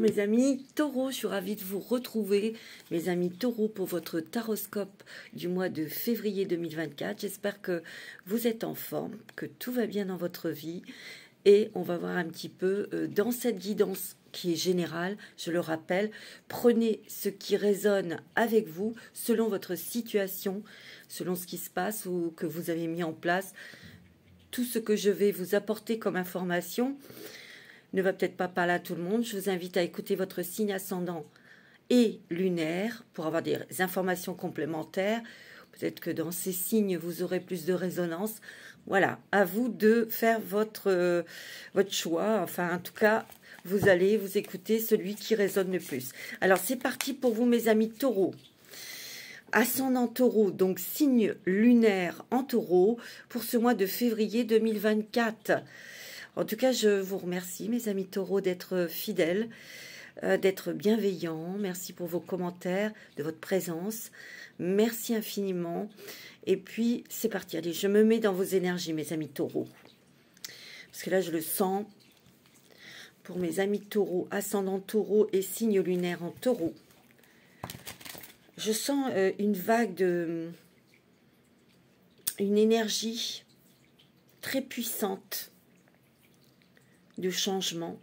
mes amis taureaux, je suis ravie de vous retrouver, mes amis taureaux, pour votre taroscope du mois de février 2024. J'espère que vous êtes en forme, que tout va bien dans votre vie. Et on va voir un petit peu dans cette guidance qui est générale, je le rappelle, prenez ce qui résonne avec vous, selon votre situation, selon ce qui se passe ou que vous avez mis en place. Tout ce que je vais vous apporter comme information ne va peut-être pas parler à tout le monde. Je vous invite à écouter votre signe ascendant et lunaire pour avoir des informations complémentaires. Peut-être que dans ces signes, vous aurez plus de résonance. Voilà, à vous de faire votre choix. Enfin, en tout cas, vous allez vous écouter celui qui résonne le plus. Alors, c'est parti pour vous, mes amis taureaux. Ascendant taureau, donc signe lunaire en taureau pour ce mois de février 2024. En tout cas, je vous remercie, mes amis taureaux, d'être fidèles, d'être bienveillants. Merci pour vos commentaires, de votre présence. Merci infiniment. Et puis, c'est parti. Allez, je me mets dans vos énergies, mes amis taureaux. Parce que là, je le sens. Pour mes amis taureaux, ascendant taureau et signe lunaire en taureau. Je sens une vague une énergie très puissante de changement.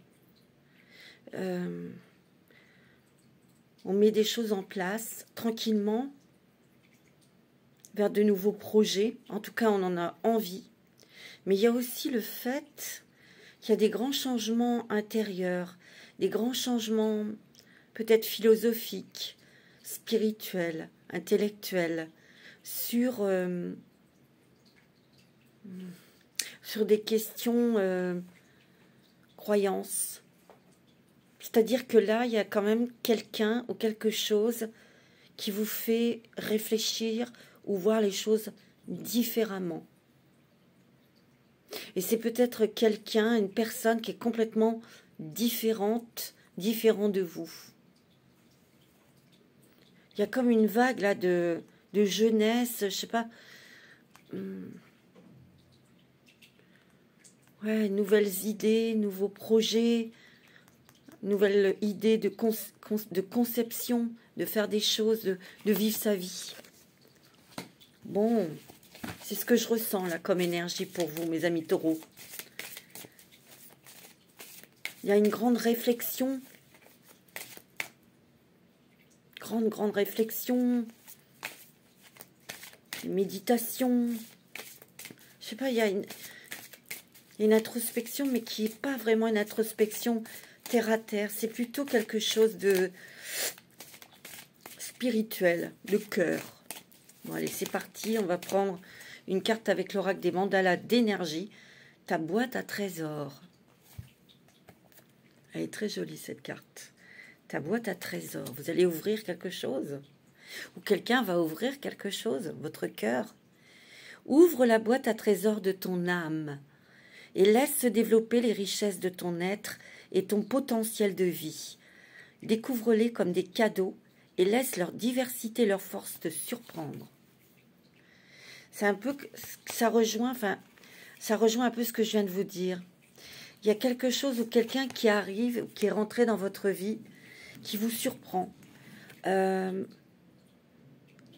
On met des choses en place tranquillement vers de nouveaux projets. En tout cas, on en a envie. Mais il y a aussi le fait qu'il y a des grands changements intérieurs, des grands changements peut-être philosophiques, spirituels, intellectuels, sur des questions croyances. C'est-à-dire que là, il y a quand même quelqu'un ou quelque chose qui vous fait réfléchir ou voir les choses différemment. Et c'est peut-être quelqu'un, une personne qui est complètement différent de vous. Il y a comme une vague là de jeunesse, je sais pas. Ouais, nouvelles idées, nouveaux projets, nouvelles idées de conception, de faire des choses, de vivre sa vie. Bon, c'est ce que je ressens là comme énergie pour vous, mes amis taureaux. Il y a une grande réflexion. Grande réflexion. Une méditation. Je sais pas, il y a une introspection, mais qui n'est pas vraiment une introspection terre à terre. C'est plutôt quelque chose de spirituel, de cœur. Bon, allez, c'est parti. On va prendre une carte avec l'oracle des mandalas d'énergie. Ta boîte à trésors. Elle est très jolie, cette carte. Ta boîte à trésors. Vous allez ouvrir quelque chose. Ou quelqu'un va ouvrir quelque chose. Votre cœur. Ouvre la boîte à trésors de ton âme. Et laisse se développer les richesses de ton être et ton potentiel de vie. Découvre-les comme des cadeaux et laisse leur diversité, leur force te surprendre. C'est un peu, ça rejoint un peu ce que je viens de vous dire. Il y a quelque chose ou quelqu'un qui arrive, qui est rentré dans votre vie, qui vous surprend,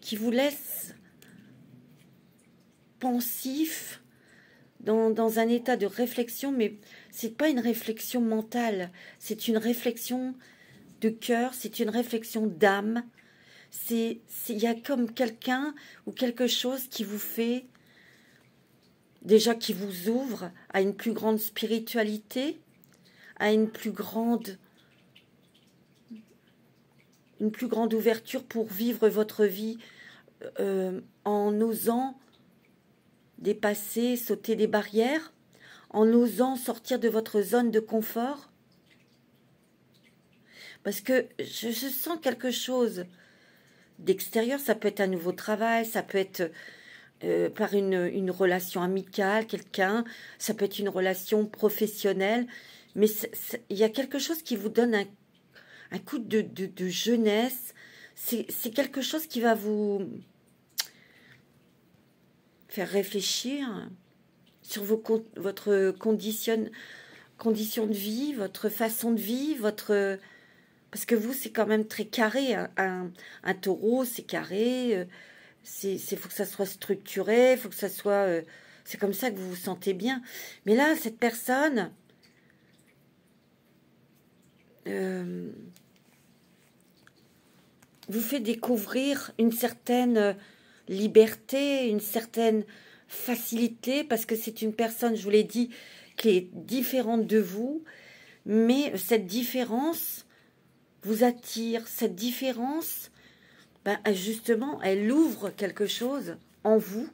qui vous laisse pensif, dans un état de réflexion, mais c'est pas une réflexion mentale, c'est une réflexion de cœur, c'est une réflexion d'âme. Il y a comme quelqu'un ou quelque chose qui vous fait, déjà qui vous ouvre à une plus grande spiritualité, à une plus grande ouverture pour vivre votre vie en osant dépasser, sauter des barrières, en osant sortir de votre zone de confort. Parce que je sens quelque chose d'extérieur. Ça peut être un nouveau travail, ça peut être par une relation amicale, quelqu'un, ça peut être une relation professionnelle, mais il y a quelque chose qui vous donne un coup de jeunesse. C'est quelque chose qui va vous faire réfléchir sur votre condition de vie, votre façon de vivre, Parce que vous, c'est quand même très carré. Un taureau, c'est carré. Faut que ça soit structuré. Faut que ça soit... c'est comme ça que vous vous sentez bien. Mais là, cette personne... vous fait découvrir une certaine liberté, une certaine facilité, parce que c'est une personne, je vous l'ai dit, qui est différente de vous, mais cette différence vous attire, cette différence, ben, justement, elle ouvre quelque chose en vous,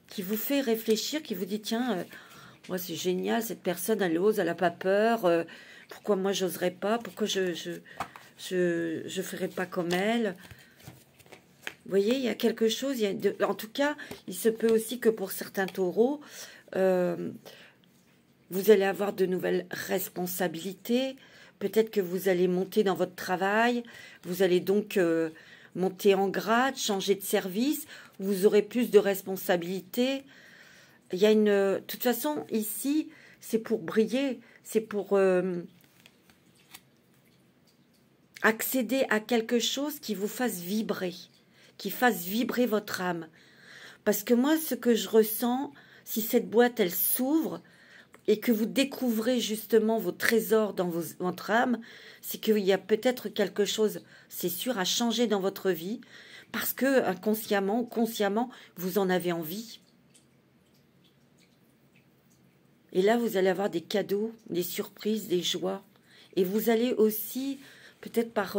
qui vous fait réfléchir, qui vous dit, tiens, moi c'est génial, cette personne, elle ose, elle n'a pas peur, pourquoi moi j'oserais pas, pourquoi je ferai pas comme elle. Vous voyez, il y a quelque chose, en tout cas, il se peut aussi que pour certains taureaux, vous allez avoir de nouvelles responsabilités, peut-être que vous allez monter dans votre travail, vous allez donc monter en grade, changer de service, vous aurez plus de responsabilités. Il y a de toute façon, ici, c'est pour briller, c'est pour... accéder à quelque chose qui vous fasse vibrer, qui fasse vibrer votre âme. Parce que moi, ce que je ressens, si cette boîte, elle s'ouvre et que vous découvrez justement vos trésors dans votre âme, c'est qu'il y a peut-être quelque chose, c'est sûr, à changer dans votre vie, parce que inconsciemment ou consciemment, vous en avez envie. Et là, vous allez avoir des cadeaux, des surprises, des joies. Et vous allez aussi... peut-être par...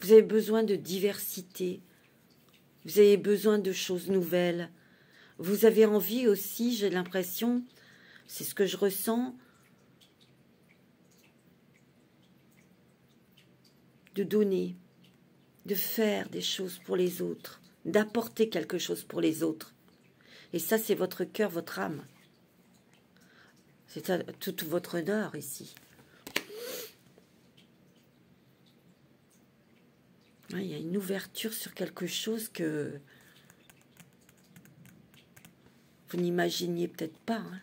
vous avez besoin de diversité. Vous avez besoin de choses nouvelles. Vous avez envie aussi, j'ai l'impression, c'est ce que je ressens, de donner, de faire des choses pour les autres, d'apporter quelque chose pour les autres. Et ça, c'est votre cœur, votre âme. C'est tout votre honneur ici. Il y a une ouverture sur quelque chose que vous n'imaginiez peut-être pas. Hein.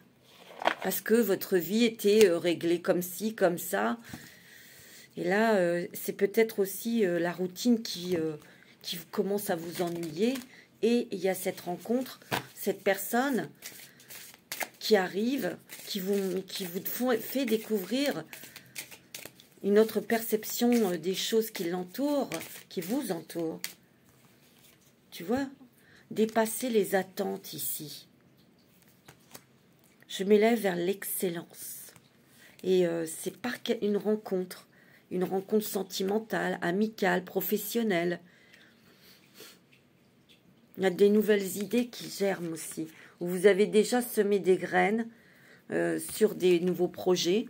Parce que votre vie était réglée comme ci, comme ça. Et là, c'est peut-être aussi la routine qui commence à vous ennuyer. Et il y a cette rencontre, cette personne qui arrive, qui vous fait découvrir une autre perception des choses qui l'entourent, qui vous entourent. Tu vois, dépasser les attentes ici. Je m'élève vers l'excellence. Et c'est par une rencontre sentimentale, amicale, professionnelle. Il y a des nouvelles idées qui germent aussi. Où vous avez déjà semé des graines sur des nouveaux projets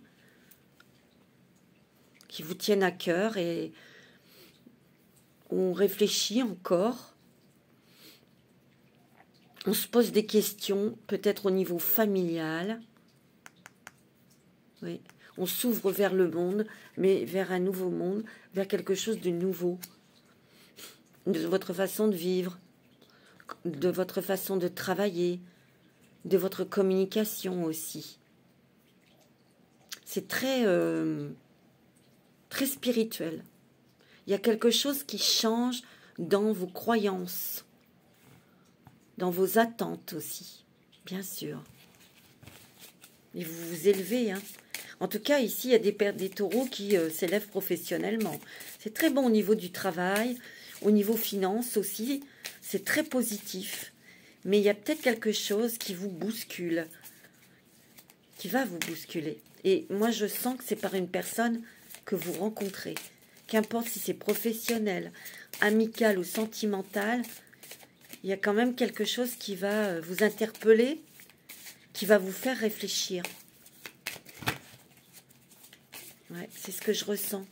qui vous tiennent à cœur et on réfléchit encore. On se pose des questions, peut-être au niveau familial. Oui. On s'ouvre vers le monde, mais vers un nouveau monde, vers quelque chose de nouveau. De votre façon de vivre, de votre façon de travailler, de votre communication aussi. C'est très spirituel. Il y a quelque chose qui change dans vos croyances, dans vos attentes aussi, bien sûr. Et vous vous élevez. Hein. En tout cas, ici, il y a des taureaux qui s'élèvent professionnellement. C'est très bon au niveau du travail, au niveau finance aussi. C'est très positif. Mais il y a peut-être quelque chose qui vous bouscule, qui va vous bousculer. Et moi, je sens que c'est par une personne que vous rencontrez. Qu'importe si c'est professionnel, amical ou sentimental, il y a quand même quelque chose qui va vous interpeller, qui va vous faire réfléchir. Ouais, c'est ce que je ressens.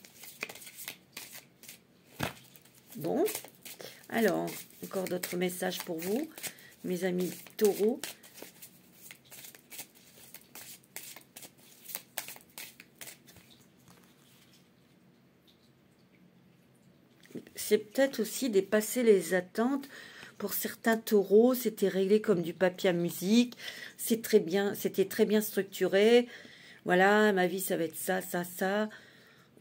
Bon, alors, encore d'autres messages pour vous, mes amis taureaux. C'est peut-être aussi dépasser les attentes. Pour certains taureaux, c'était réglé comme du papier à musique. C'était très bien structuré. Voilà, ma vie, ça va être ça, ça, ça.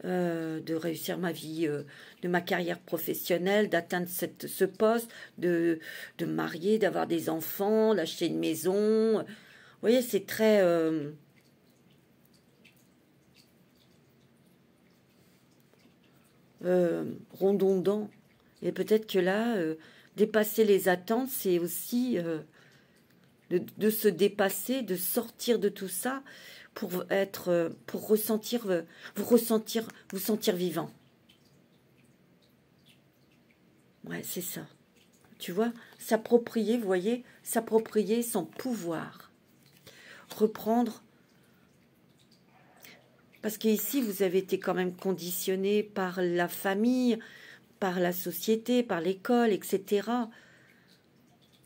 De réussir ma vie, de ma carrière professionnelle, d'atteindre ce poste, de me marier, d'avoir des enfants, d'acheter une maison. Vous voyez, c'est très redondant. Et peut-être que là, dépasser les attentes, c'est aussi de se dépasser, de sortir de tout ça pour être, pour ressentir, vous sentir vivant. Ouais, c'est ça. Tu vois, s'approprier, vous voyez, s'approprier son pouvoir. Reprendre, parce qu'ici, vous avez été quand même conditionné par la famille, par la société, par l'école, etc.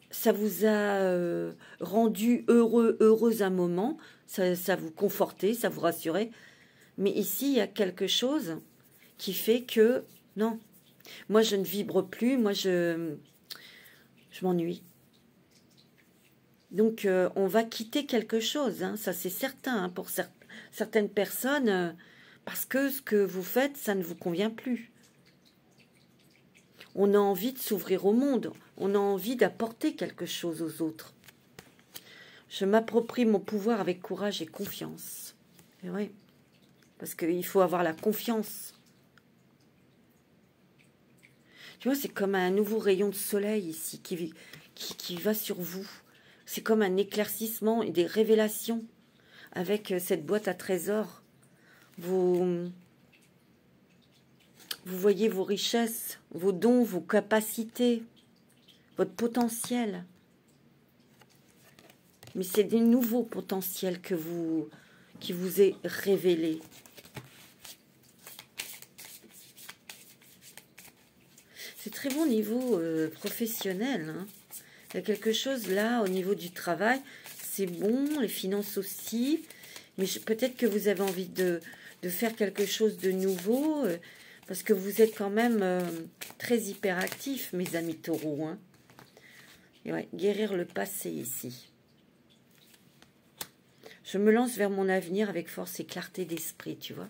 Ça vous a rendu heureux, heureuse un moment, ça vous confortait, ça vous rassurait. Mais ici, il y a quelque chose qui fait que, non, moi je ne vibre plus, moi je m'ennuie. Donc on va quitter quelque chose, hein, ça c'est certain, hein, pour certaines personnes, parce que ce que vous faites, ça ne vous convient plus. On a envie de s'ouvrir au monde, on a envie d'apporter quelque chose aux autres. Je m'approprie mon pouvoir avec courage et confiance. Et oui, parce qu'il faut avoir la confiance. Tu vois, c'est comme un nouveau rayon de soleil ici qui va sur vous. C'est comme un éclaircissement et des révélations avec cette boîte à trésors. Vous voyez vos richesses, vos dons, vos capacités, votre potentiel. Mais c'est des nouveaux potentiels qui vous est révélé. C'est très bon au niveau professionnel. Hein. Il y a quelque chose là au niveau du travail. C'est bon, les finances aussi. Mais peut-être que vous avez envie de faire quelque chose de nouveau. Parce que vous êtes quand même très hyperactif, mes amis taureaux. Hein. Et ouais, guérir le passé ici. Je me lance vers mon avenir avec force et clarté d'esprit, tu vois.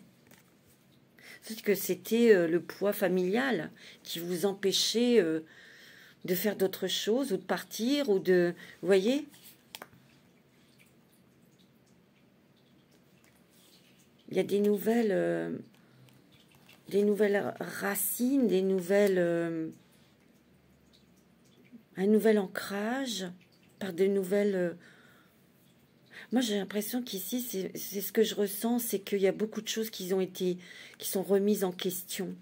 C'est que c'était le poids familial qui vous empêchait de faire d'autres choses ou de partir ou de... Vous voyez? Il y a des nouvelles racines, un nouvel ancrage par de nouvelles... Moi, j'ai l'impression qu'ici, c'est ce que je ressens, c'est qu'il y a beaucoup de choses qui sont remises en question.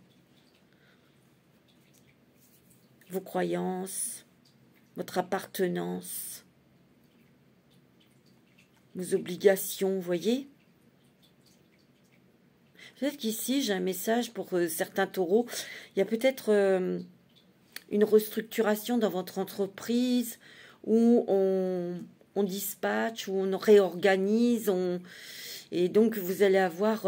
Vos croyances, votre appartenance, vos obligations, vous voyez? Peut-être qu'ici, j'ai un message pour certains taureaux. Il y a peut-être une restructuration dans votre entreprise où on dispatche, où on réorganise, et donc vous allez avoir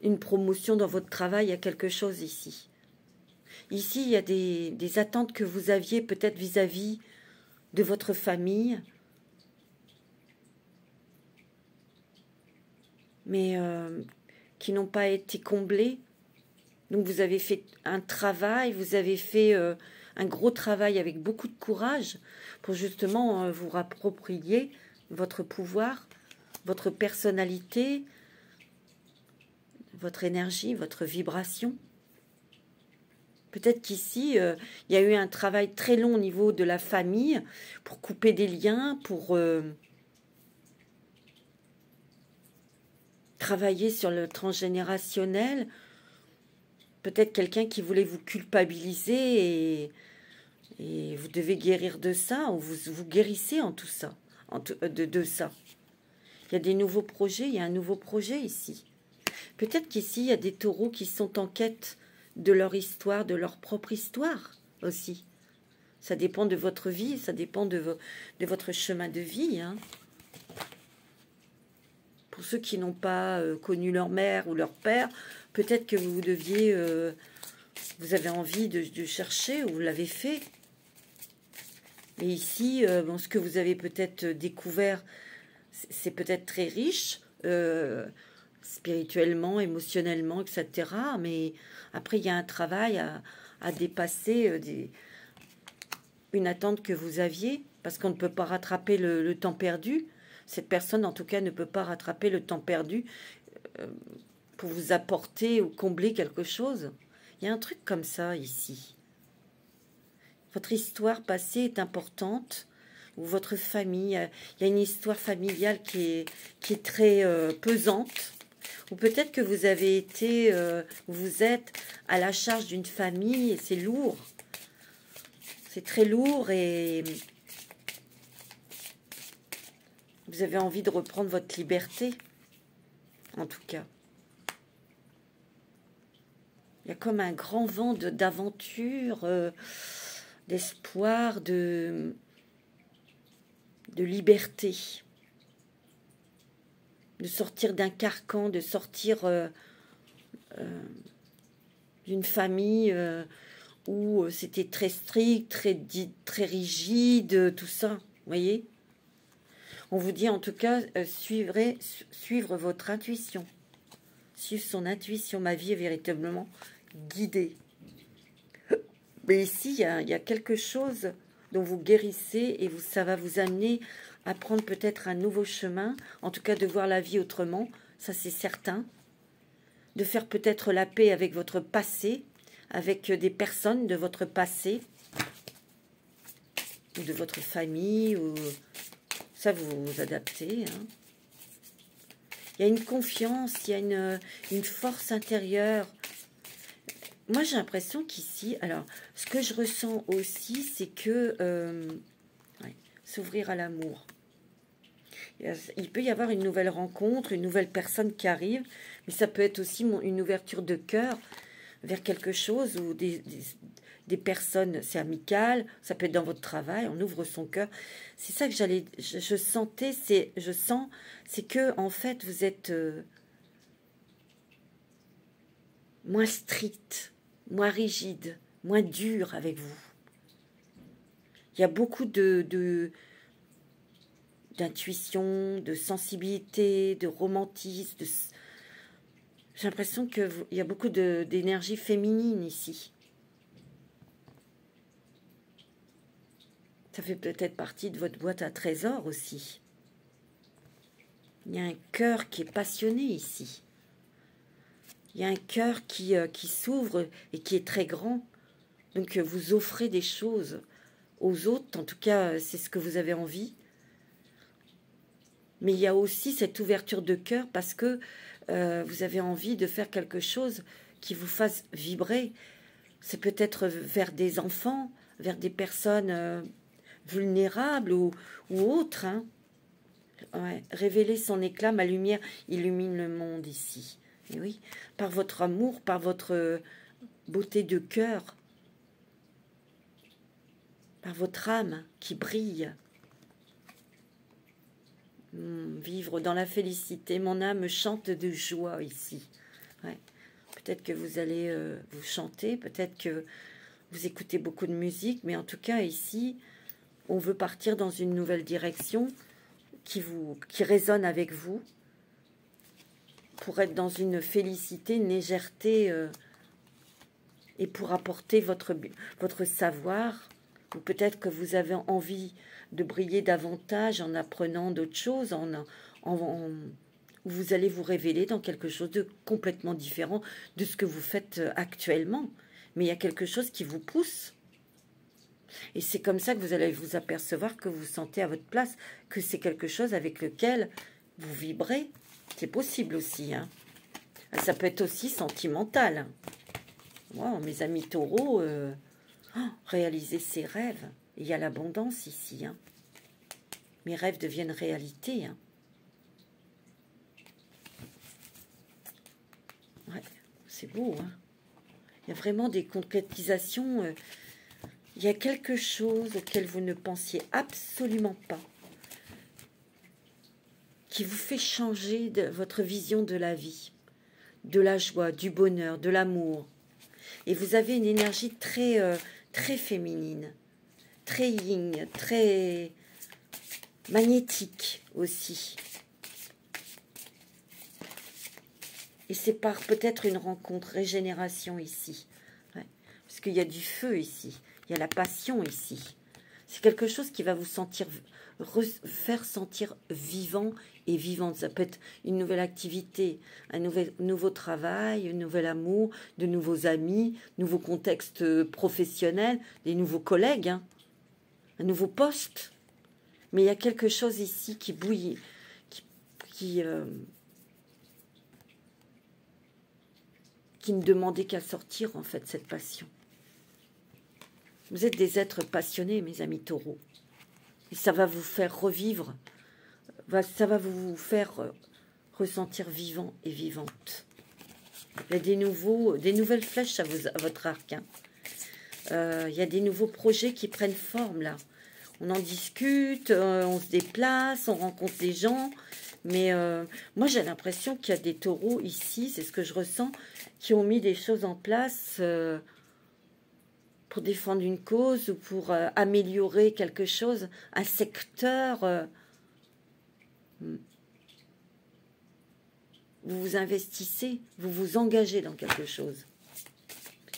une promotion dans votre travail. Il y a quelque chose ici. Ici, il y a des attentes que vous aviez peut-être vis-à-vis de votre famille, mais qui n'ont pas été comblées. Donc vous avez fait un travail, vous avez fait un gros travail avec beaucoup de courage pour justement vous approprier votre pouvoir, votre personnalité, votre énergie, votre vibration. Peut-être qu'ici, il y a eu un travail très long au niveau de la famille pour couper des liens, pour travailler sur le transgénérationnel. Peut-être quelqu'un qui voulait vous culpabiliser et vous devez guérir de ça, ou vous guérissez en tout ça, de ça. Il y a des nouveaux projets, il y a un nouveau projet ici. Peut-être qu'ici, il y a des taureaux qui sont en quête de leur histoire, de leur propre histoire aussi. Ça dépend de votre vie, ça dépend de votre chemin de vie. Hein. Pour ceux qui n'ont pas connu leur mère ou leur père, peut-être que vous deviez, vous avez envie de chercher, ou vous l'avez fait. Et ici, bon, ce que vous avez peut-être découvert, c'est peut-être très riche, spirituellement, émotionnellement, etc. Mais après, il y a un travail à dépasser une attente que vous aviez, parce qu'on ne peut pas rattraper le temps perdu. Cette personne, en tout cas, ne peut pas rattraper le temps perdu pour vous apporter ou combler quelque chose. Il y a un truc comme ça ici. Votre histoire passée est importante, ou votre famille, il y a une histoire familiale qui est très pesante, ou peut-être que vous avez été, vous êtes à la charge d'une famille et c'est lourd. C'est très lourd et vous avez envie de reprendre votre liberté, en tout cas. Il y a comme un grand vent d'aventure, d'espoir, de liberté. De sortir d'un carcan, de sortir d'une famille où c'était très strict, très rigide, tout ça, vous voyez. On vous dit en tout cas, suivre votre intuition. Suivre son intuition. Ma vie est véritablement guidée. Mais ici, il y a quelque chose dont vous guérissez et ça va vous amener à prendre peut-être un nouveau chemin, en tout cas de voir la vie autrement, ça c'est certain. De faire peut-être la paix avec votre passé, avec des personnes de votre passé, ou de votre famille, ou ça vous vous adaptez. Hein. Il y a une confiance, il y a une force intérieure. Moi, j'ai l'impression qu'ici, alors, ce que je ressens aussi, c'est que s'ouvrir à l'amour. Il peut y avoir une nouvelle rencontre, une nouvelle personne qui arrive, mais ça peut être aussi une ouverture de cœur vers quelque chose ou des personnes, c'est amical, ça peut être dans votre travail, on ouvre son cœur. C'est ça que je sentais, c'est que en fait vous êtes moins strict, moins rigide, moins dur avec vous. Il y a beaucoup d'intuition, de sensibilité, de romantisme. J'ai l'impression qu'il y a beaucoup d'énergie féminine ici. Ça fait peut-être partie de votre boîte à trésors aussi. Il y a un cœur qui est passionné ici. Il y a un cœur qui s'ouvre et qui est très grand. Donc vous offrez des choses aux autres. En tout cas, c'est ce que vous avez envie. Mais il y a aussi cette ouverture de cœur parce que vous avez envie de faire quelque chose qui vous fasse vibrer. C'est peut-être vers des enfants, vers des personnes vulnérables ou autres. Hein. Ouais. Révéler son éclat, ma lumière illumine le monde ici. Et oui, par votre amour, par votre beauté de cœur, par votre âme qui brille. Vivre dans la félicité. Mon âme chante de joie ici. Ouais. Peut-être que vous allez vous chanter, peut-être que vous écoutez beaucoup de musique, mais en tout cas ici, on veut partir dans une nouvelle direction qui résonne avec vous, pour être dans une félicité, une légèreté, et pour apporter votre savoir, ou peut-être que vous avez envie de briller davantage en apprenant d'autres choses, vous allez vous révéler dans quelque chose de complètement différent de ce que vous faites actuellement. Mais il y a quelque chose qui vous pousse. Et c'est comme ça que vous allez vous apercevoir que vous vous sentez à votre place, que c'est quelque chose avec lequel vous vibrez. C'est possible aussi. Hein. Ça peut être aussi sentimental. Wow, mes amis taureaux, réaliser ses rêves. Il y a l'abondance ici. Hein. Mes rêves deviennent réalité. Hein. Ouais, c'est beau. Hein. Il y a vraiment des concrétisations. Il y a quelque chose auquel vous ne pensiez absolument pas, qui vous fait changer votre vision de la vie, de la joie, du bonheur, de l'amour. Et vous avez une énergie très, très féminine, très yin, très magnétique aussi. Et c'est par peut-être une rencontre, régénération ici. Ouais. Parce qu'il y a du feu ici. Il y a la passion ici. C'est quelque chose qui va vous faire sentir vivant et vivante. Ça peut être une nouvelle activité, un nouveau travail, un nouvel amour, de nouveaux amis, nouveau contexte professionnel, des nouveaux collègues, hein, un nouveau poste. Mais il y a quelque chose ici qui bouille, qui ne demandait qu'à sortir, en fait, cette passion. Vous êtes des êtres passionnés, mes amis taureaux. Et ça va vous faire revivre, ça va vous faire ressentir vivant et vivante. Il y a des nouvelles flèches à votre arc. Hein. Il y a des nouveaux projets qui prennent forme, là. On en discute, on se déplace, on rencontre des gens. Mais moi, j'ai l'impression qu'il y a des taureaux ici, c'est ce que je ressens, qui ont mis des choses en place pour défendre une cause ou pour améliorer quelque chose, un secteur. Vous vous investissez, vous vous engagez dans quelque chose.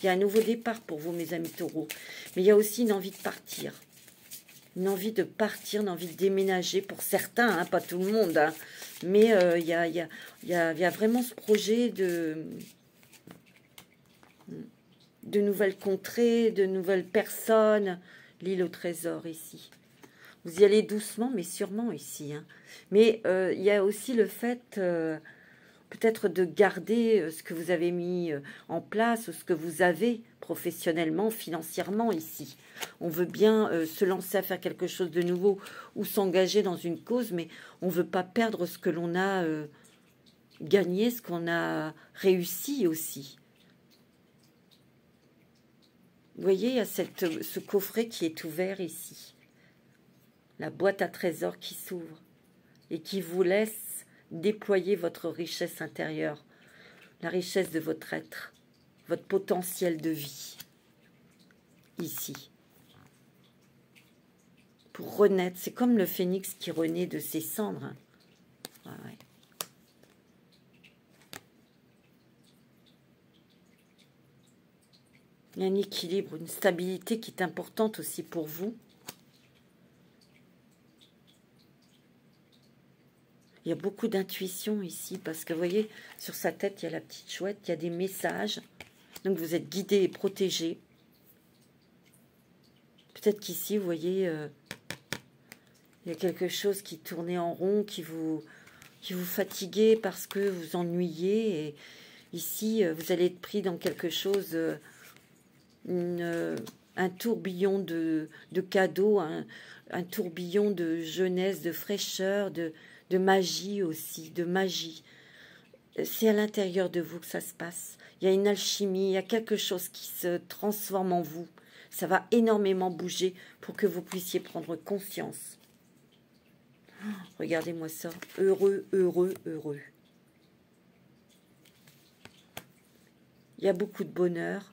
Il y a un nouveau départ pour vous, mes amis taureaux. Mais il y a aussi une envie de partir. Une envie de partir, une envie de déménager pour certains, hein, pas tout le monde. Hein. Mais il y a vraiment ce projet de nouvelles contrées, de nouvelles personnes. L'île au trésor ici. Vous y allez doucement, mais sûrement ici. Hein. Mais il y a aussi le fait peut-être de garder ce que vous avez mis en place, ou ce que vous avez professionnellement, financièrement ici. On veut bien se lancer à faire quelque chose de nouveau ou s'engager dans une cause, mais on ne veut pas perdre ce que l'on a gagné, ce qu'on a réussi aussi. Vous voyez, il y a ce coffret qui est ouvert ici. La boîte à trésors qui s'ouvre et qui vous laisse déployer votre richesse intérieure, la richesse de votre être, votre potentiel de vie, ici. Pour renaître, c'est comme le phénix qui renaît de ses cendres. Hein. Ouais, ouais. Il y a un équilibre, une stabilité qui est importante aussi pour vous. Il y a beaucoup d'intuition ici, parce que vous voyez, sur sa tête, il y a la petite chouette, il y a des messages. Donc vous êtes guidé et protégé. Peut-être qu'ici, vous voyez, il y a quelque chose qui tournait en rond, qui vous fatiguait parce que vous ennuyez. Et ici, vous allez être pris dans quelque chose, un tourbillon de cadeaux, un tourbillon de jeunesse, de fraîcheur, de magie aussi, de magie. C'est à l'intérieur de vous que ça se passe. Il y a une alchimie, il y a quelque chose qui se transforme en vous. Ça va énormément bouger pour que vous puissiez prendre conscience. Oh, regardez-moi ça. Heureux, heureux, heureux. Il y a beaucoup de bonheur.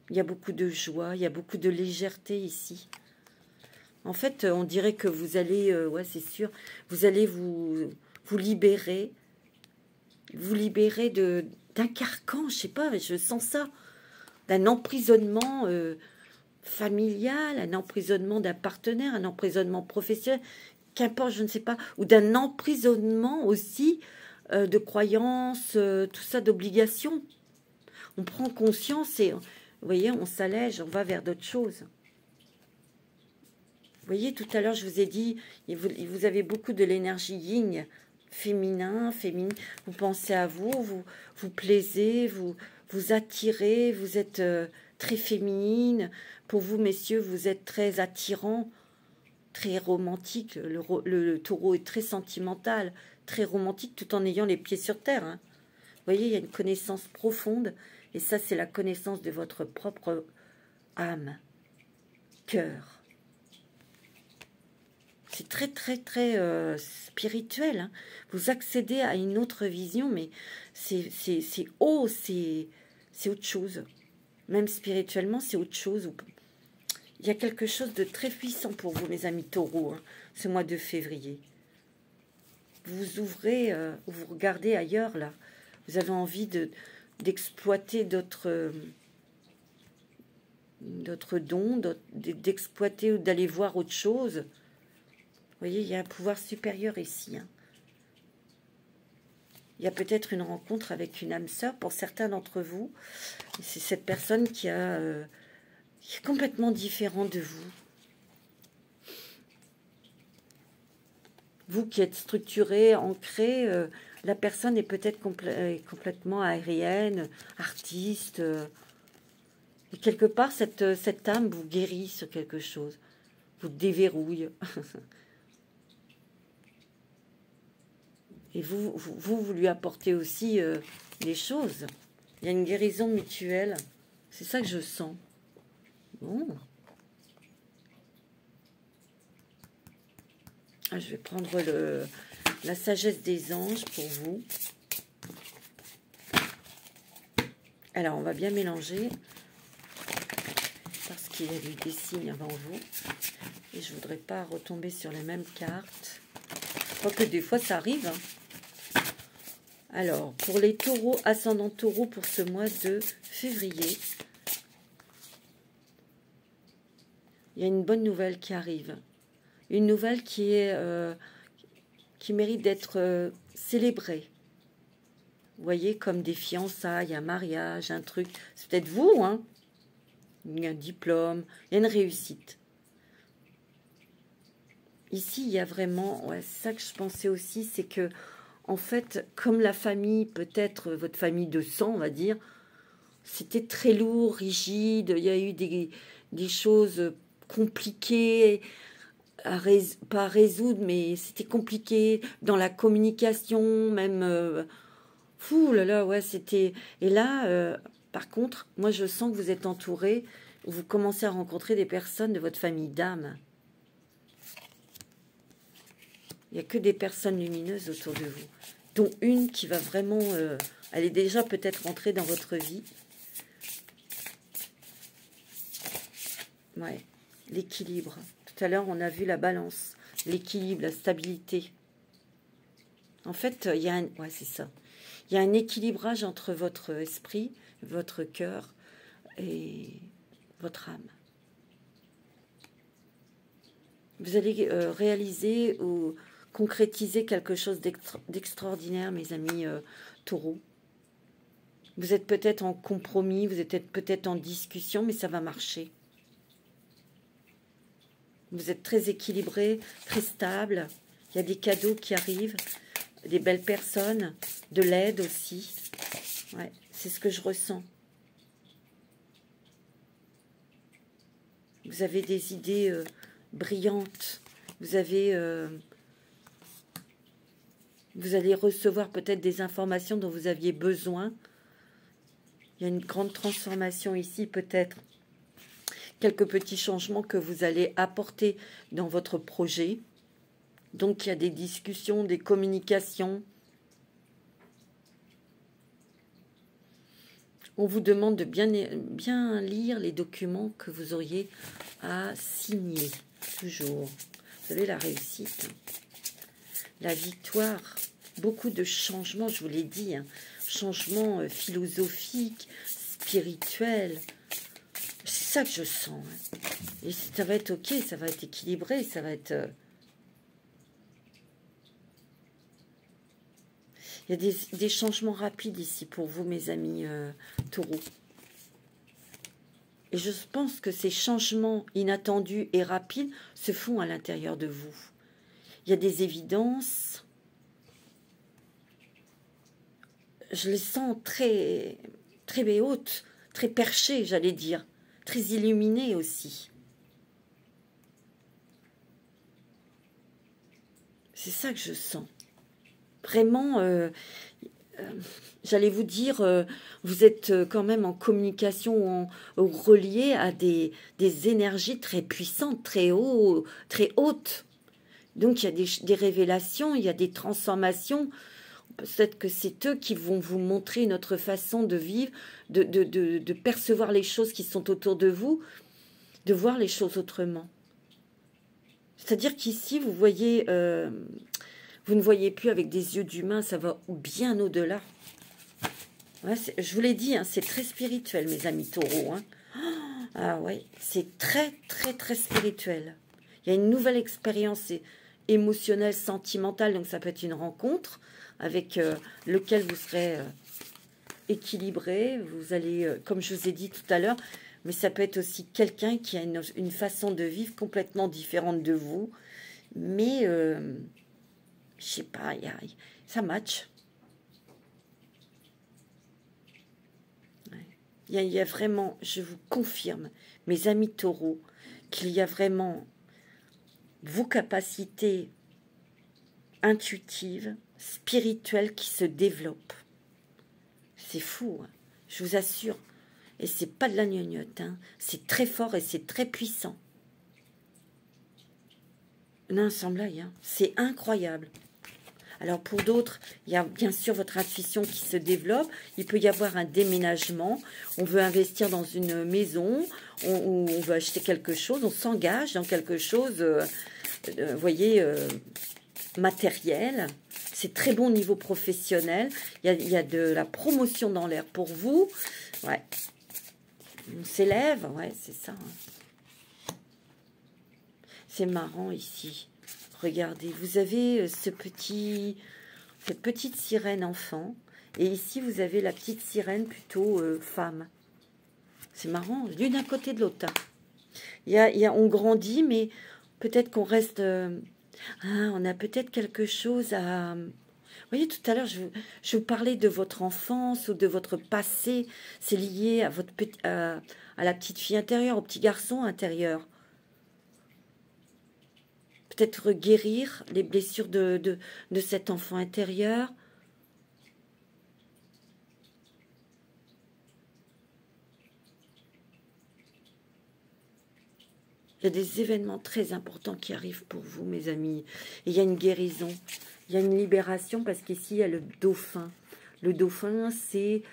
Il y a beaucoup de joie. Il y a beaucoup de légèreté ici. En fait, on dirait que vous allez, ouais, c'est sûr, vous allez vous libérer. Vous libérer d'un carcan, je sais pas, je sens ça. D'un emprisonnement familial, un emprisonnement d'un partenaire, un emprisonnement professionnel, qu'importe, je ne sais pas. Ou d'un emprisonnement aussi de croyances, tout ça, d'obligations. On prend conscience et, vous voyez, on s'allège, on va vers d'autres choses. Vous voyez, tout à l'heure, je vous ai dit, vous avez beaucoup de l'énergie yin, féminin, féminine. Vous pensez à vous plaisez, vous attirez, vous êtes très féminine. Pour vous, messieurs, vous êtes très attirant, très romantique. Le taureau est très sentimental, très romantique, tout en ayant les pieds sur terre. Hein. Vous voyez, il y a une connaissance profonde, et ça, c'est la connaissance de votre propre âme, cœur. C'est très, très, très spirituel. Hein. Vous accédez à une autre vision, mais c'est haut, c'est autre chose. Même spirituellement, c'est autre chose. Il y a quelque chose de très puissant pour vous, mes amis taureaux, hein, ce mois de février. Vous ouvrez, vous regardez ailleurs, là. Vous avez envie d'exploiter d'autres dons, d'exploiter ou d'aller voir autre chose. Vous voyez, il y a un pouvoir supérieur ici. Hein. Il y a peut-être une rencontre avec une âme sœur pour certains d'entre vous. C'est cette personne qui est complètement différente de vous. Vous qui êtes structuré, ancré, la personne est peut-être complètement aérienne, artiste. Et quelque part, cette âme vous guérit sur quelque chose, vous déverrouille. Et vous lui apportez aussi des choses. Il y a une guérison mutuelle. C'est ça que je sens. Bon. Ah, je vais prendre la sagesse des anges pour vous. Alors, on va bien mélanger. Parce qu'il y a eu des signes avant vous. Et je ne voudrais pas retomber sur les mêmes cartes. Quoique des fois, ça arrive. Hein. Alors, pour les taureaux, ascendant taureau pour ce mois de février, il y a une bonne nouvelle qui arrive. Une nouvelle qui mérite d'être célébrée. Vous voyez, comme des fiançailles, un mariage, un truc. C'est peut-être vous, hein? Il y a un diplôme, il y a une réussite. Ici, il y a vraiment... Ouais, c'est ça que je pensais aussi, c'est que en fait, comme la famille, peut-être votre famille de sang, on va dire, c'était très lourd, rigide, il y a eu des choses compliquées, pas à résoudre, mais c'était compliqué dans la communication, même... fou là là, ouais, c'était... Et là, par contre, moi je sens que vous êtes entouré, vous commencez à rencontrer des personnes de votre famille d'âme. Il n'y a que des personnes lumineuses autour de vous, dont une qui va vraiment... elle est déjà peut-être rentrée dans votre vie. Ouais, l'équilibre. Tout à l'heure, on a vu la balance, l'équilibre, la stabilité. En fait, il y a un... Ouais, c'est ça. Il y a un équilibrage entre votre esprit, votre cœur et votre âme. Vous allez réaliser ou concrétiser quelque chose d'extraordinaire, mes amis taureaux. Vous êtes peut-être en compromis, vous êtes peut-être en discussion, mais ça va marcher. Vous êtes très équilibré, très stable. Il y a des cadeaux qui arrivent, des belles personnes, de l'aide aussi. Ouais, c'est ce que je ressens. Vous avez des idées brillantes. Vous allez recevoir peut-être des informations dont vous aviez besoin. Il y a une grande transformation ici, peut-être. Quelques petits changements que vous allez apporter dans votre projet. Donc, il y a des discussions, des communications. On vous demande de bien lire les documents que vous auriez à signer. Toujours. Vous savez, la réussite, la victoire, beaucoup de changements, je vous l'ai dit, hein, changements philosophiques, spirituels. C'est ça que je sens. Hein. Et ça va être ok, ça va être équilibré, ça va être... Il y a des changements rapides ici pour vous, mes amis taureaux. Et je pense que ces changements inattendus et rapides se font à l'intérieur de vous. Il y a des évidences. Je les sens très, très hautes, très perchées, j'allais dire. Très illuminées aussi. C'est ça que je sens. Vraiment, j'allais vous dire, vous êtes quand même en communication, relié à des énergies très puissantes, très hautes. Donc, il y a des révélations, il y a des transformations. Peut-être que c'est eux qui vont vous montrer une autre façon de vivre, de percevoir les choses qui sont autour de vous, de voir les choses autrement. C'est-à-dire qu'ici, vous voyez... vous ne voyez plus avec des yeux d'humain, ça va bien au-delà. Ouais, je vous l'ai dit, hein, c'est très spirituel, mes amis taureaux. Hein. Ah ouais, c'est très, très, très spirituel. Il y a une nouvelle expérience émotionnelle, sentimentale, donc ça peut être une rencontre avec lequel vous serez équilibré. Vous allez, comme je vous ai dit tout à l'heure, mais ça peut être aussi quelqu'un qui a une façon de vivre complètement différente de vous. Mais, je sais pas, ça match. Il y a vraiment, je vous confirme, mes amis taureaux, qu'il y a vraiment vos capacités intuitives, spirituelles qui se développent. C'est fou, hein, je vous assure. Et c'est pas de la gnognotte, hein. C'est très fort et c'est très puissant. Non, sans blague, hein. C'est incroyable. Alors pour d'autres, il y a bien sûr votre intuition qui se développe. Il peut y avoir un déménagement. On veut investir dans une maison, on veut acheter quelque chose, on s'engage dans quelque chose, vous voyez, matériel. C'est très bon au niveau professionnel. Il y a de la promotion dans l'air pour vous. Ouais. On s'élève, ouais, c'est ça. Hein. C'est marrant ici. Regardez, vous avez cette petite sirène enfant. Et ici, vous avez la petite sirène plutôt femme. C'est marrant, l'une à côté de l'autre. On grandit, mais peut-être qu'on reste... on a peut-être quelque chose à... Vous voyez, tout à l'heure, je vous parlais de votre enfance ou de votre passé. C'est lié à, à la petite fille intérieure, au petit garçon intérieur. Peut-être guérir les blessures de cet enfant intérieur. Il y a des événements très importants qui arrivent pour vous, mes amis. Et il y a une guérison, il y a une libération, parce qu'ici, il y a le dauphin. Le dauphin, c'est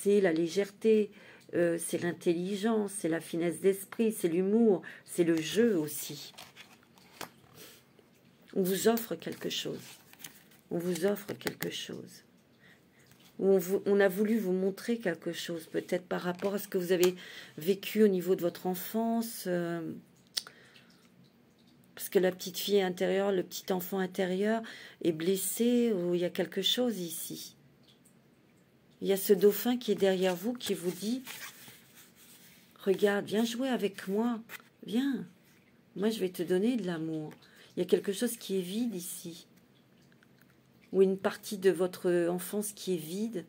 la légèreté, c'est l'intelligence, c'est la finesse d'esprit, c'est l'humour, c'est le jeu aussi. On vous offre quelque chose. On vous offre quelque chose. On a voulu vous montrer quelque chose, peut-être par rapport à ce que vous avez vécu au niveau de votre enfance. Parce que la petite fille intérieure, le petit enfant intérieur est blessé, ou il y a quelque chose ici. Il y a ce dauphin qui est derrière vous, qui vous dit, regarde, viens jouer avec moi, viens. Moi, je vais te donner de l'amour. Il y a quelque chose qui est vide ici. Ou une partie de votre enfance qui est vide,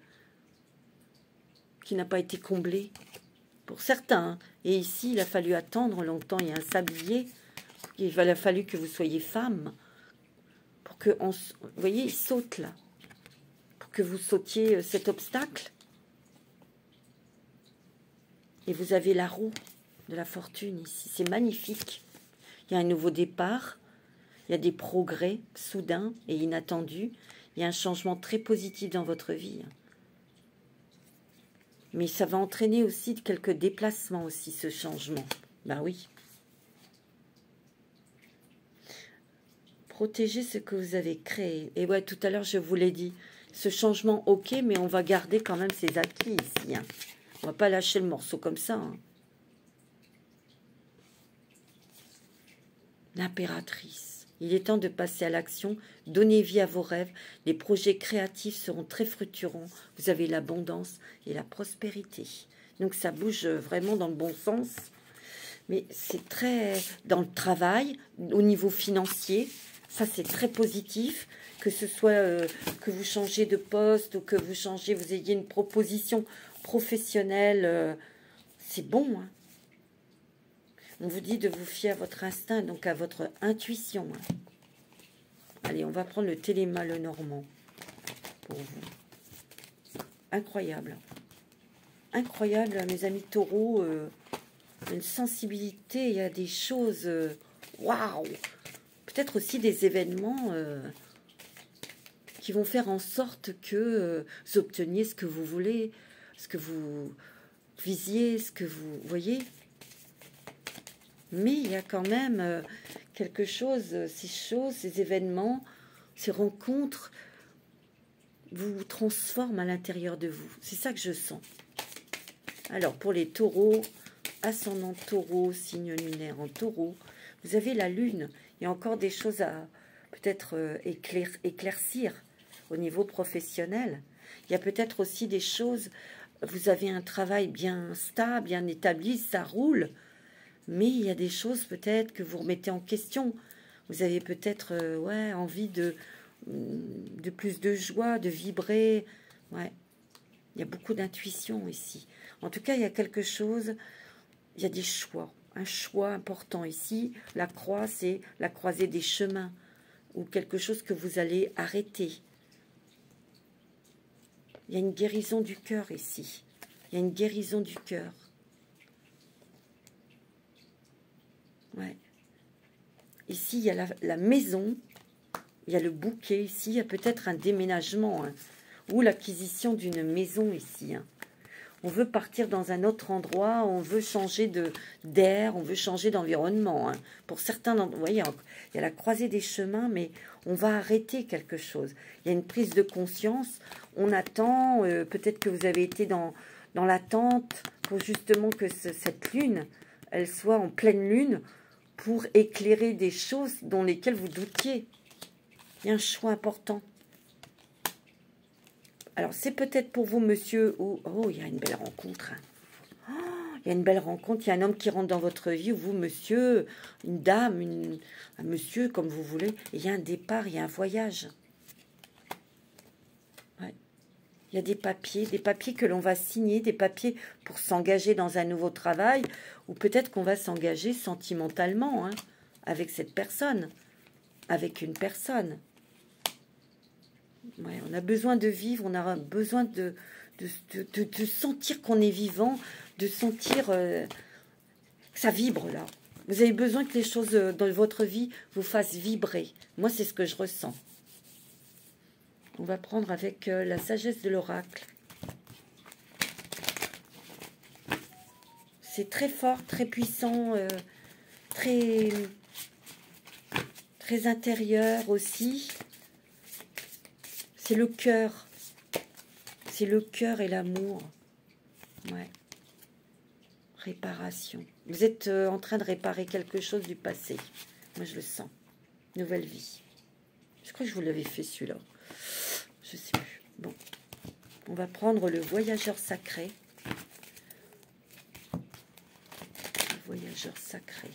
qui n'a pas été comblée. Pour certains. Hein. Et ici, il a fallu attendre longtemps. Il y a un sablier. Il a fallu que vous soyez femme. Pour que, vous voyez, il saute là. Pour que vous sautiez cet obstacle. Et vous avez la roue de la fortune ici. C'est magnifique. Il y a un nouveau départ. Il y a des progrès soudains et inattendus. Il y a un changement très positif dans votre vie. Mais ça va entraîner aussi quelques déplacements aussi, ce changement. Ben oui. Protégez ce que vous avez créé. Et ouais, tout à l'heure, je vous l'ai dit. Ce changement, ok, mais on va garder quand même ses acquis ici. Hein. On va pas lâcher le morceau comme ça. Hein. L'impératrice. Il est temps de passer à l'action. Donnez vie à vos rêves. Les projets créatifs seront très fructueux. Vous avez l'abondance et la prospérité. Donc ça bouge vraiment dans le bon sens. Mais c'est très dans le travail, au niveau financier. Ça, c'est très positif. Que ce soit que vous changez de poste ou que vous ayez une proposition professionnelle. C'est bon, hein. On vous dit de vous fier à votre instinct, donc à votre intuition. Hein. Allez, on va prendre le Téléma le Normand pour vous. Incroyable. Incroyable, mes amis taureaux. Une sensibilité, il y a des choses... Waouh! Peut-être aussi des événements qui vont faire en sorte que vous obteniez ce que vous voulez, ce que vous visiez, ce que vous voyez. Mais il y a quand même quelque chose, ces choses, ces événements, ces rencontres vous transforme à l'intérieur de vous. C'est ça que je sens. Alors, pour les taureaux, ascendant taureau, signe lunaire en taureau, vous avez la lune. Il y a encore des choses à peut-être éclaircir au niveau professionnel. Il y a peut-être aussi des choses, vous avez un travail bien stable, bien établi, ça roule. Mais il y a des choses peut-être que vous remettez en question. Vous avez peut-être ouais, envie de plus de joie, de vibrer. Ouais. Il y a beaucoup d'intuition ici. En tout cas, il y a quelque chose, il y a des choix. Un choix important ici. La croix, c'est la croisée des chemins. Ou quelque chose que vous allez arrêter. Il y a une guérison du cœur ici. Il y a une guérison du cœur. Ouais. Ici, il y a la maison. Il y a le bouquet ici. Il y a peut-être un déménagement. Hein, ou l'acquisition d'une maison ici. Hein. On veut partir dans un autre endroit. On veut changer d'air. On veut changer d'environnement. Hein. Pour certains, vous voyez, il y a la croisée des chemins, mais on va arrêter quelque chose. Il y a une prise de conscience. On attend. Peut-être que vous avez été dans l'attente pour justement que cette lune, elle soit en pleine lune, pour éclairer des choses dans lesquelles vous doutiez. Il y a un choix important. Alors, c'est peut-être pour vous, monsieur, ou... Oh, il y a une belle rencontre. Hein. Oh, il y a une belle rencontre. Il y a un homme qui rentre dans votre vie, ou vous, monsieur, une dame, un monsieur, comme vous voulez. Et il y a un départ, il y a un voyage. Ouais. Il y a des papiers que l'on va signer, des papiers pour s'engager dans un nouveau travail, ou peut-être qu'on va s'engager sentimentalement, hein, avec cette personne, avec une personne. Ouais, on a besoin de vivre, on a besoin de sentir qu'on est vivant, de sentir que ça vibre là. Vous avez besoin que les choses dans votre vie vous fassent vibrer. Moi, c'est ce que je ressens. On va prendre avec la sagesse de l'oracle. C'est très fort, très puissant, très intérieur aussi. C'est le cœur. C'est le cœur et l'amour. Ouais. Réparation. Vous êtes en train de réparer quelque chose du passé. Moi, je le sens. Nouvelle vie. Je crois que je vous l'avais fait celui-là. Je sais plus. Bon. On va prendre le voyageur sacré. Le voyageur sacré.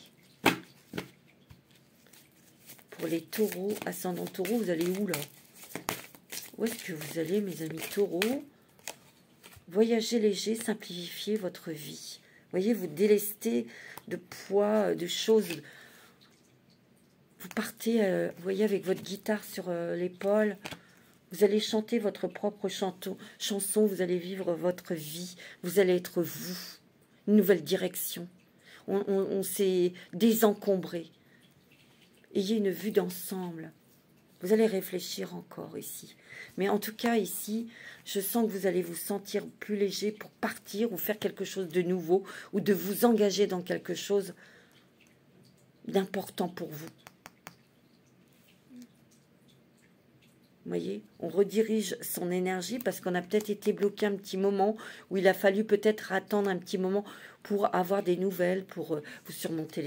Pour les taureaux, ascendant taureau, vous allez où là? Où est-ce que vous allez, mes amis taureaux? Voyager léger, simplifier votre vie. Vous voyez, vous délestez de poids, de choses. Vous partez, vous voyez, avec votre guitare sur l'épaule. Vous allez chanter votre propre chanson. Vous allez vivre votre vie. Vous allez être vous. Une nouvelle direction. On s'est désencombré. Ayez une vue d'ensemble. Vous allez réfléchir encore ici. Mais en tout cas, ici, je sens que vous allez vous sentir plus léger pour partir ou faire quelque chose de nouveau ou de vous engager dans quelque chose d'important pour vous. Vous voyez, on redirige son énergie parce qu'on a peut-être été bloqué un petit moment où il a fallu peut-être attendre un petit moment pour avoir des nouvelles, pour vous surmonter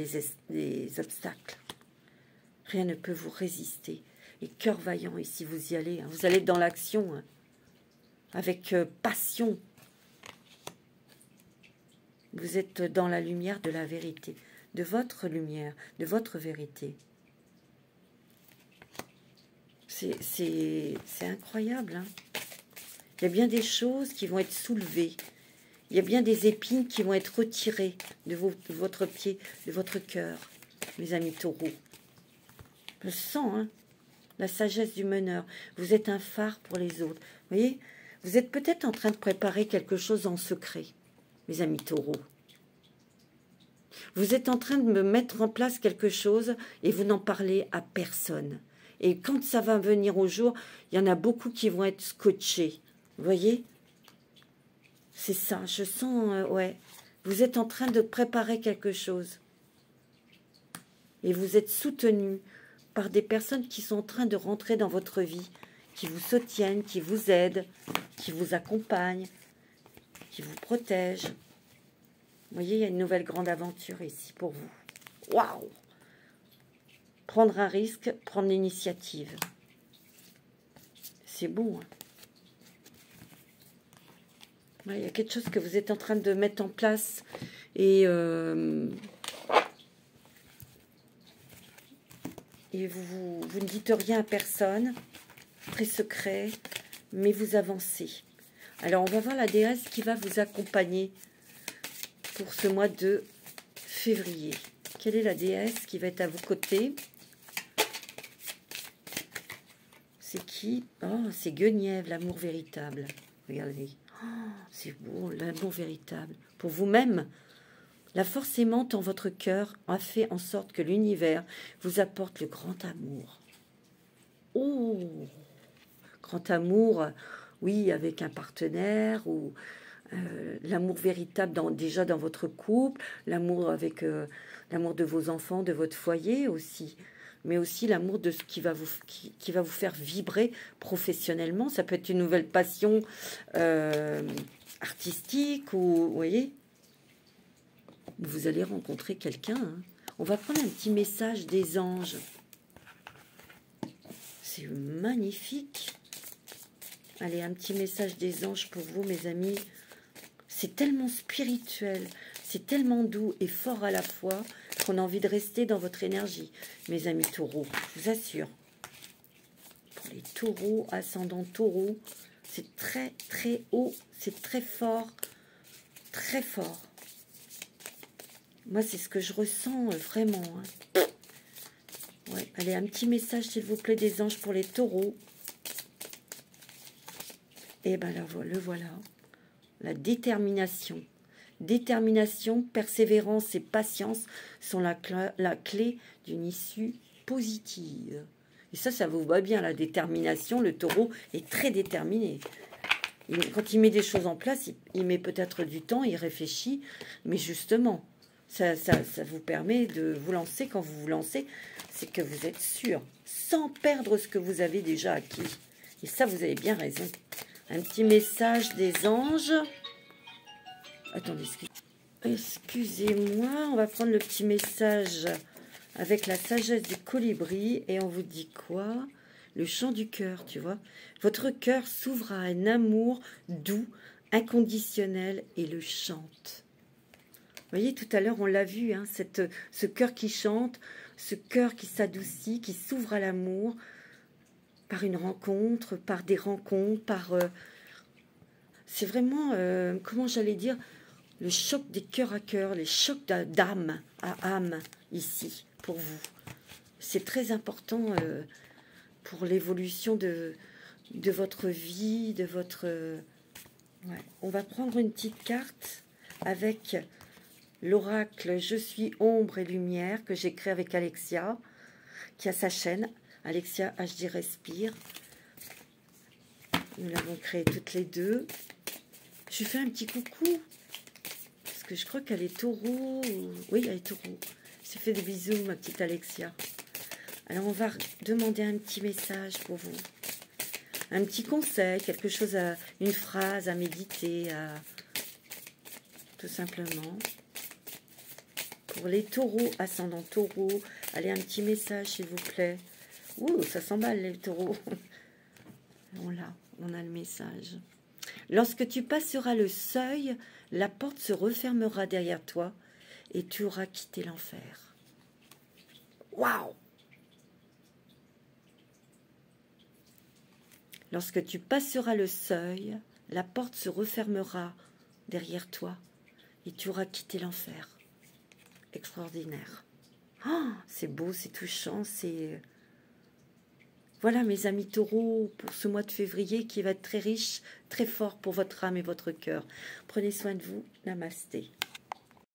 les obstacles. Rien ne peut vous résister. Et cœur vaillant, ici, vous y allez. Hein. Vous allez dans l'action, hein, avec passion. Vous êtes dans la lumière de la vérité, de votre lumière, de votre vérité. C'est incroyable. Hein. Il y a bien des choses qui vont être soulevées. Il y a bien des épines qui vont être retirées de votre pied, de votre cœur, mes amis taureaux. Je le sens, hein. La sagesse du meneur. Vous êtes un phare pour les autres. Vous voyez, vous êtes peut-être en train de préparer quelque chose en secret, mes amis taureaux. Vous êtes en train de me mettre en place quelque chose et vous n'en parlez à personne. Et quand ça va venir au jour, il y en a beaucoup qui vont être scotchés. Vous voyez? C'est ça, je sens, ouais. Vous êtes en train de préparer quelque chose. Et vous êtes soutenu par des personnes qui sont en train de rentrer dans votre vie, qui vous soutiennent, qui vous aident, qui vous accompagnent, qui vous protègent. Vous voyez, il y a une nouvelle grande aventure ici pour vous. Waouh! Prendre un risque, prendre l'initiative. C'est beau, hein? Ouais, il y a quelque chose que vous êtes en train de mettre en place et vous ne dites rien à personne, très secret, mais vous avancez. Alors, on va voir la déesse qui va vous accompagner pour ce mois de février. Quelle est la déesse qui va être à vos côtés? C'est qui? Oh, c'est Guenièvre, l'amour véritable. Regardez. Oh, c'est beau, l'amour véritable. Pour vous-même, la force aimante en votre cœur a fait en sorte que l'univers vous apporte le grand amour. Oh, grand amour, oui, avec un partenaire ou l'amour véritable déjà dans votre couple, l'amour avec l'amour de vos enfants, de votre foyer aussi, mais aussi l'amour de ce qui va vous faire vibrer professionnellement. Ça peut être une nouvelle passion artistique ou, vous voyez, vous allez rencontrer quelqu'un. Hein. On va prendre un petit message des anges. C'est magnifique. Allez, un petit message des anges pour vous, mes amis. C'est tellement spirituel, c'est tellement doux et fort à la fois qu'on a envie de rester dans votre énergie, mes amis taureaux, je vous assure. Pour les taureaux, ascendant taureau, c'est très très haut, c'est très fort, très fort. Moi, c'est ce que je ressens vraiment. Hein. Ouais, allez, un petit message, s'il vous plaît, des anges pour les taureaux. Et bien là, le voilà. La détermination. Détermination, persévérance et patience sont la clé d'une issue positive. Et ça vous va bien, la détermination. Le taureau est très déterminé. Quand il met des choses en place, il met peut-être du temps, il réfléchit. Mais justement, ça vous permet de vous lancer. Quand vous vous lancez, c'est que vous êtes sûr, sans perdre ce que vous avez déjà acquis. Et ça, vous avez bien raison. Un petit message des anges. Attendez, excusez-moi. On va prendre le petit message avec la sagesse du colibri. Et on vous dit quoi? Le chant du cœur, tu vois. Votre cœur s'ouvre à un amour doux, inconditionnel et le chante. Vous voyez, tout à l'heure, on l'a vu, hein, ce cœur qui chante, ce cœur qui s'adoucit, qui s'ouvre à l'amour. Par une rencontre, par des rencontres, c'est vraiment, comment j'allais dire, le choc des cœurs à cœur, les chocs d'âme à âme, ici, pour vous. C'est très important pour l'évolution de votre vie, de votre... Ouais. On va prendre une petite carte avec l'oracle « Je suis ombre et lumière » que j'ai créé avec Alexia, qui a sa chaîne. Alexia HD Respire. Nous l'avons créé toutes les deux. Je lui fais un petit coucou. Parce que je crois qu'elle est taureau. Oui, elle est taureau. Je te fais des bisous, ma petite Alexia. Alors, on va demander un petit message pour vous. Un petit conseil, quelque chose, une phrase à méditer, tout simplement. Pour les taureaux, ascendant taureau, allez, un petit message, s'il vous plaît. Ouh, ça s'emballe les taureaux. On a le message. Lorsque tu passeras le seuil, la porte se refermera derrière toi et tu auras quitté l'enfer. Waouh! Lorsque tu passeras le seuil, la porte se refermera derrière toi et tu auras quitté l'enfer. Extraordinaire. Oh, c'est beau, c'est touchant, c'est... Voilà mes amis taureaux pour ce mois de février qui va être très riche, très fort pour votre âme et votre cœur. Prenez soin de vous. Namasté.